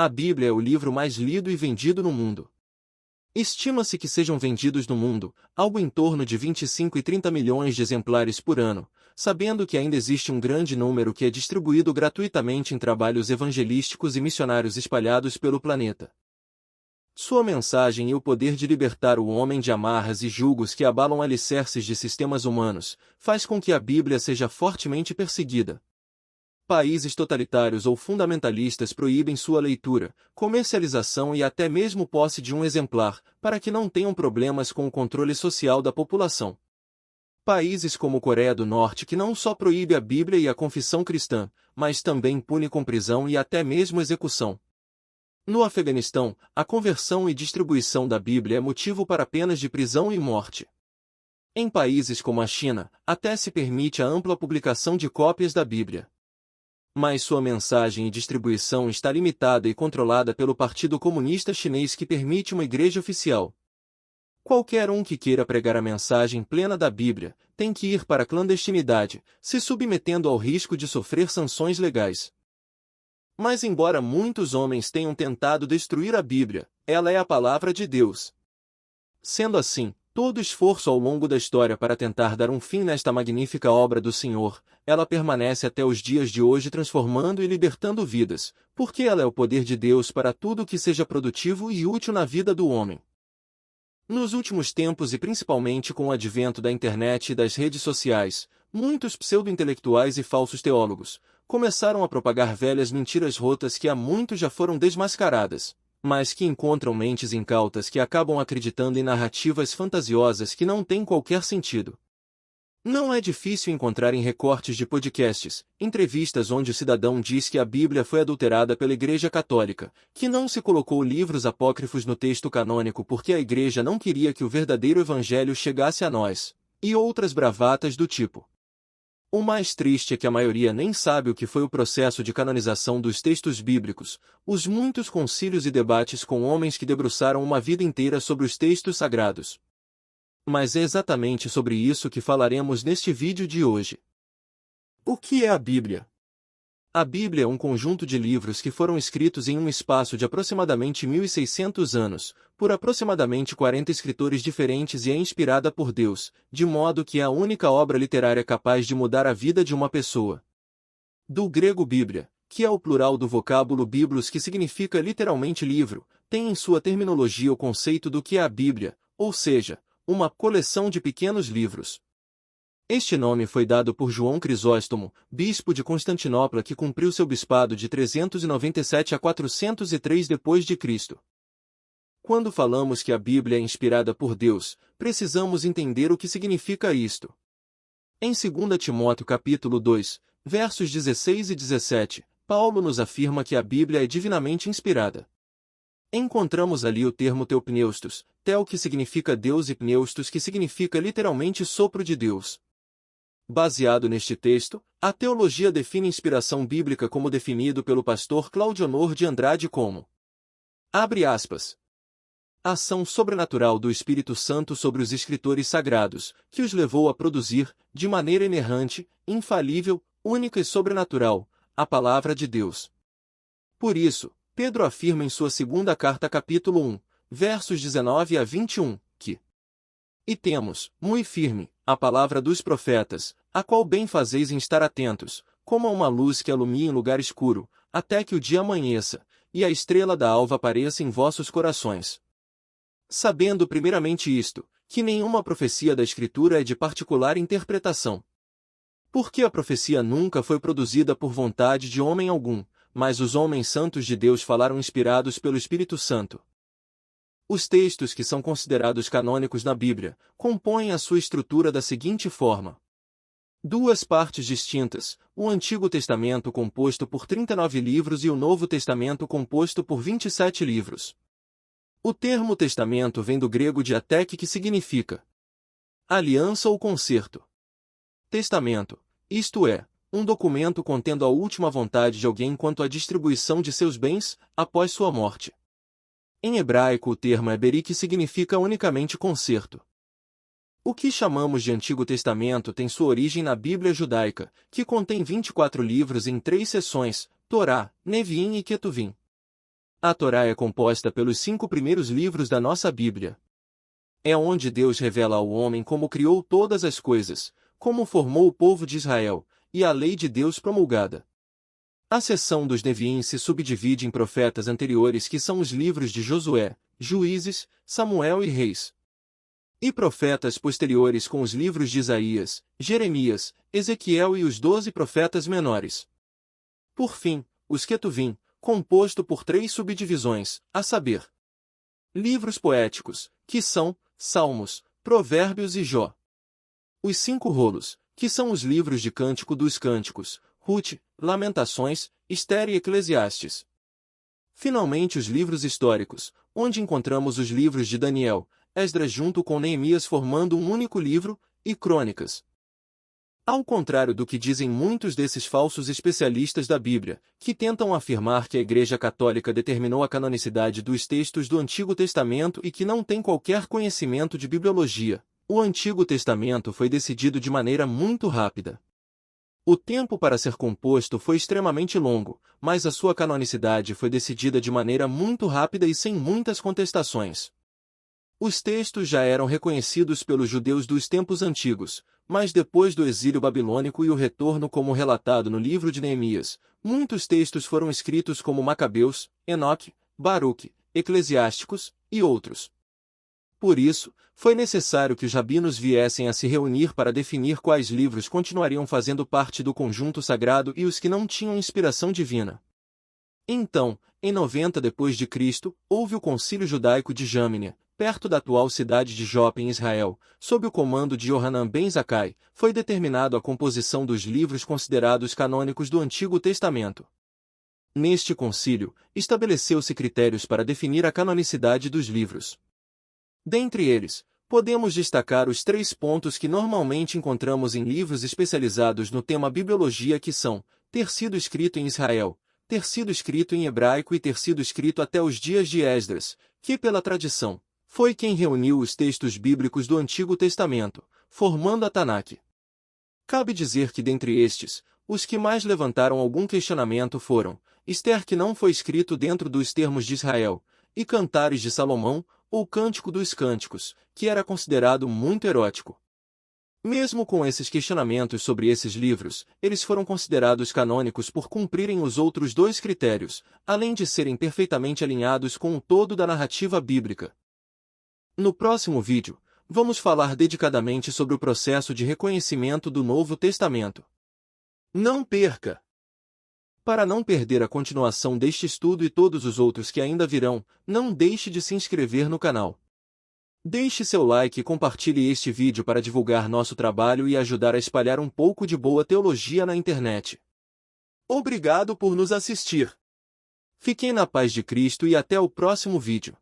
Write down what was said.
A Bíblia é o livro mais lido e vendido no mundo. Estima-se que sejam vendidos no mundo algo em torno de 25 e 30 milhões de exemplares por ano, sabendo que ainda existe um grande número que é distribuído gratuitamente em trabalhos evangelísticos e missionários espalhados pelo planeta. Sua mensagem e o poder de libertar o homem de amarras e julgos que abalam alicerces de sistemas humanos, faz com que a Bíblia seja fortemente perseguida. Países totalitários ou fundamentalistas proíbem sua leitura, comercialização e até mesmo posse de um exemplar, para que não tenham problemas com o controle social da população. Países como Coreia do Norte que não só proíbe a Bíblia e a confissão cristã, mas também pune com prisão e até mesmo execução. No Afeganistão, a conversão e distribuição da Bíblia é motivo para penas de prisão e morte. Em países como a China, até se permite a ampla publicação de cópias da Bíblia. Mas sua mensagem e distribuição está limitada e controlada pelo Partido Comunista Chinês que permite uma igreja oficial. Qualquer um que queira pregar a mensagem plena da Bíblia, tem que ir para a clandestinidade, se submetendo ao risco de sofrer sanções legais. Mas embora muitos homens tenham tentado destruir a Bíblia, ela é a palavra de Deus. Sendo assim, todo esforço ao longo da história para tentar dar um fim nesta magnífica obra do Senhor, ela permanece até os dias de hoje transformando e libertando vidas, porque ela é o poder de Deus para tudo que seja produtivo e útil na vida do homem. Nos últimos tempos e principalmente com o advento da internet e das redes sociais, muitos pseudo-intelectuais e falsos teólogos começaram a propagar velhas mentiras rotas que há muito já foram desmascaradas, mas que encontram mentes incautas que acabam acreditando em narrativas fantasiosas que não têm qualquer sentido. Não é difícil encontrar em recortes de podcasts, entrevistas onde o cidadão diz que a Bíblia foi adulterada pela Igreja Católica, que não se colocou livros apócrifos no texto canônico porque a Igreja não queria que o verdadeiro Evangelho chegasse a nós, e outras bravatas do tipo. O mais triste é que a maioria nem sabe o que foi o processo de canonização dos textos bíblicos, os muitos concílios e debates com homens que debruçaram uma vida inteira sobre os textos sagrados. Mas é exatamente sobre isso que falaremos neste vídeo de hoje. O que é a Bíblia? A Bíblia é um conjunto de livros que foram escritos em um espaço de aproximadamente 1600 anos, por aproximadamente 40 escritores diferentes e é inspirada por Deus, de modo que é a única obra literária capaz de mudar a vida de uma pessoa. Do grego Bíblia, que é o plural do vocábulo biblos que significa literalmente livro, tem em sua terminologia o conceito do que é a Bíblia, ou seja, uma coleção de pequenos livros. Este nome foi dado por João Crisóstomo, bispo de Constantinopla que cumpriu seu bispado de 397 a 403 d.C. Quando falamos que a Bíblia é inspirada por Deus, precisamos entender o que significa isto. Em 2 Timóteo capítulo 2, versos 16 e 17, Paulo nos afirma que a Bíblia é divinamente inspirada. Encontramos ali o termo teopneustos, tel que significa Deus e pneustos que significa literalmente sopro de Deus. Baseado neste texto, a teologia define inspiração bíblica como definido pelo pastor Claudionor de Andrade como, abre aspas, ação sobrenatural do Espírito Santo sobre os escritores sagrados, que os levou a produzir, de maneira inerrante, infalível, única e sobrenatural, a palavra de Deus. Por isso, Pedro afirma em sua segunda carta capítulo 1, versos 19 a 21, que e temos, muito firme, a palavra dos profetas, a qual bem fazeis em estar atentos, como a uma luz que alumia em lugar escuro, até que o dia amanheça, e a estrela da alva apareça em vossos corações. Sabendo primeiramente isto, que nenhuma profecia da Escritura é de particular interpretação. Porque a profecia nunca foi produzida por vontade de homem algum, mas os homens santos de Deus falaram inspirados pelo Espírito Santo. Os textos que são considerados canônicos na Bíblia, compõem a sua estrutura da seguinte forma. Duas partes distintas, o Antigo Testamento composto por 39 livros e o Novo Testamento composto por 27 livros. O termo testamento vem do grego diateque que significa aliança ou concerto. Testamento, isto é, um documento contendo a última vontade de alguém quanto à distribuição de seus bens, após sua morte. Em hebraico o termo é beri que significa unicamente concerto. O que chamamos de Antigo Testamento tem sua origem na Bíblia judaica, que contém 24 livros em 3 seções, Torá, Neviim e Ketuvim. A Torá é composta pelos 5 primeiros livros da nossa Bíblia. É onde Deus revela ao homem como criou todas as coisas, como formou o povo de Israel, e a lei de Deus promulgada. A seção dos Neviim se subdivide em profetas anteriores que são os livros de Josué, Juízes, Samuel e Reis. E profetas posteriores com os livros de Isaías, Jeremias, Ezequiel e os 12 profetas menores. Por fim, os Ketuvim, composto por 3 subdivisões, a saber, livros poéticos, que são Salmos, Provérbios e Jó. Os 5 rolos, que são os livros de Cântico dos Cânticos, Rute, Lamentações, Ester e Eclesiastes. Finalmente os livros históricos, onde encontramos os livros de Daniel, Esdras junto com Neemias formando um único livro, e Crônicas. Ao contrário do que dizem muitos desses falsos especialistas da Bíblia, que tentam afirmar que a Igreja Católica determinou a canonicidade dos textos do Antigo Testamento e que não tem qualquer conhecimento de bibliologia, o Antigo Testamento foi decidido de maneira muito rápida. O tempo para ser composto foi extremamente longo, mas a sua canonicidade foi decidida de maneira muito rápida e sem muitas contestações. Os textos já eram reconhecidos pelos judeus dos tempos antigos, mas depois do exílio babilônico e o retorno como relatado no livro de Neemias, muitos textos foram escritos como Macabeus, Enoque, Baruque, Eclesiásticos e outros. Por isso, foi necessário que os rabinos viessem a se reunir para definir quais livros continuariam fazendo parte do conjunto sagrado e os que não tinham inspiração divina. Então, em 90 d.C., houve o Concílio Judaico de Jâmnia, perto da atual cidade de Jope em Israel, sob o comando de Yohanan ben Zakkai, foi determinado a composição dos livros considerados canônicos do Antigo Testamento. Neste concílio, estabeleceu-se critérios para definir a canonicidade dos livros. Dentre eles, podemos destacar os 3 pontos que normalmente encontramos em livros especializados no tema bibliologia que são, ter sido escrito em Israel, ter sido escrito em hebraico e ter sido escrito até os dias de Esdras, que pela tradição, foi quem reuniu os textos bíblicos do Antigo Testamento, formando a Tanakh. Cabe dizer que dentre estes, os que mais levantaram algum questionamento foram, Ester que não foi escrito dentro dos termos de Israel, e Cantares de Salomão, ou Cântico dos Cânticos, que era considerado muito erótico. Mesmo com esses questionamentos sobre esses livros, eles foram considerados canônicos por cumprirem os outros 2 critérios, além de serem perfeitamente alinhados com o todo da narrativa bíblica. No próximo vídeo, vamos falar dedicadamente sobre o processo de reconhecimento do Novo Testamento. Não perca! Para não perder a continuação deste estudo e todos os outros que ainda virão, não deixe de se inscrever no canal. Deixe seu like e compartilhe este vídeo para divulgar nosso trabalho e ajudar a espalhar um pouco de boa teologia na internet. Obrigado por nos assistir. Fiquem na paz de Cristo e até o próximo vídeo.